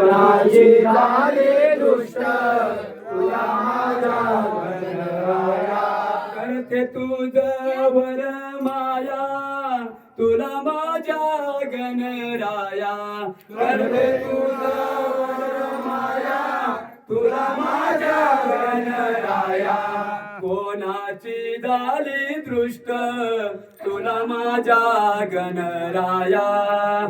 कोणाची झाले दुष्ट तुला माझ्या गणराया करते तुझवर माया तुला माझ्या गणराया करते तुझवर माया तुला माझ्या गणराया कोणाची झाली दृष्ट तुला माझ्या गणराया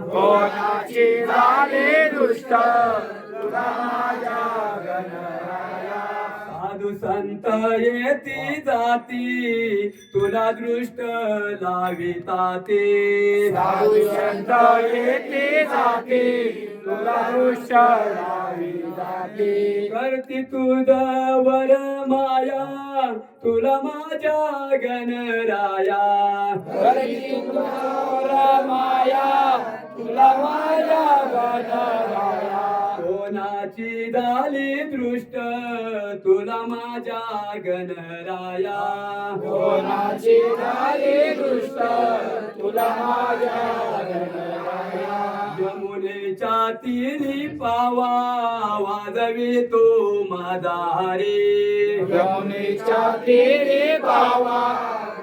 कोणाची झाले दुष्ट तुला माझ्या गणराया साधू संत येती जाती तुला दृष्ट लाविता ते साधू संत येते जाते तुला दृष्ट लावी जाते करती तुझवर माया तुला माझ्या गणराया करती तुझ्यावर माया तुला माझ्या गणराया कोणाची झाली दृष्ट तुला माझ्या गणराया कोणाची झाली दृष्ट तुला माझ्या गणराया यमुनेच्या तीरी पावा वाजवी तो माझा हरी यमुनेच्या तीरी बावा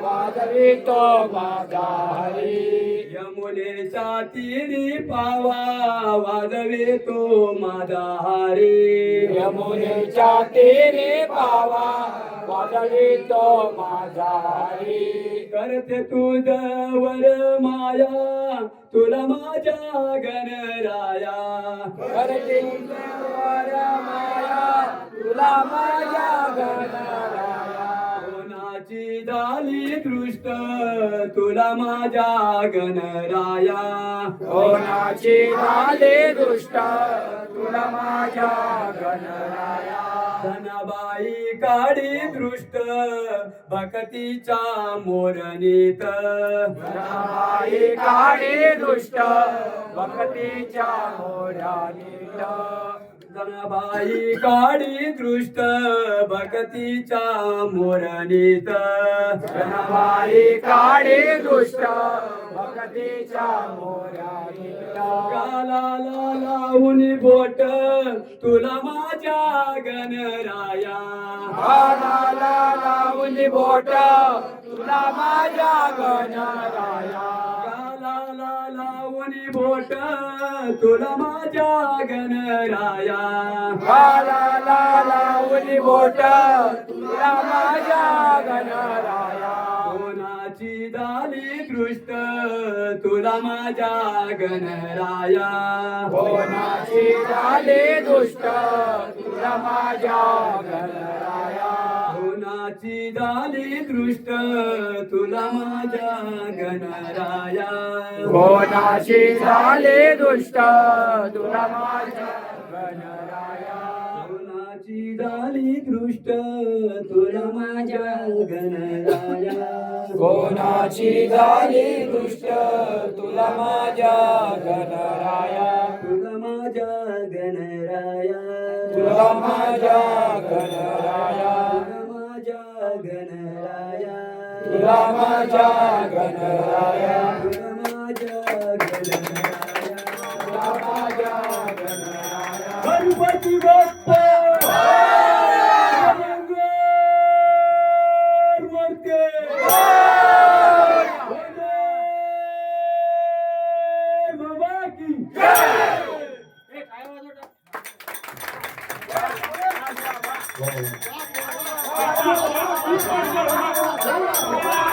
वाजवी तो माझा हरी यमुनेच्या तीरी पावा वाजवी तो माझा हरी यमुनेच्या तीरी बावा वाजवी तो माझा हरी करते तुझवर माया तुला माझ्या गणराया करते तुझ्यावर माया तुला माझ्या गणराया कोणाची झाली दृष्ट तुला माझ्या गणराया कोणाची झाले दुष्ट तुला माझ्या गणराया धनाबाई काढी दृष्ट भक्तीच्या मोरणीत धनाबाई काढे दुष्ट भक्तीच्या मोरानीत धनाबाई काढी दृष्ट भक्तीच्या मोरणीत धनाबाई काढे दुष्ट भक्तीच्या मोरानीत गालाला लावून बोट तुला माझ्या गणराया गालाला लावली बोट तुला माझ्या गणराया गालाला लावून बोट तुला माझ्या गणराया गालाला लावली बोट तुला माझ्या गणराया कोणाची झाली दृष्ट तुला माझ्या गणराया कोणाची झाले दुष्ट तुला माझ्या गणराया कोणाची झाली दृष्ट तुला माझ्या गणराया कोणाची झाले दुष्ट तुला माझ्या गणराया कोणाची झाली दृष्ट तुला माझ्या गणराया कोणाची झाली दुष्ट तुला माझ्या गणराया तुला माझ्या गणराया तुला माझ्या गणराया तुला माझ्या गणराया तुला माझ्या गणराया तुला माझ्या गणराया तुला माझ्या गणराया गणपती बाप्पा मूर्ती बाबा की जय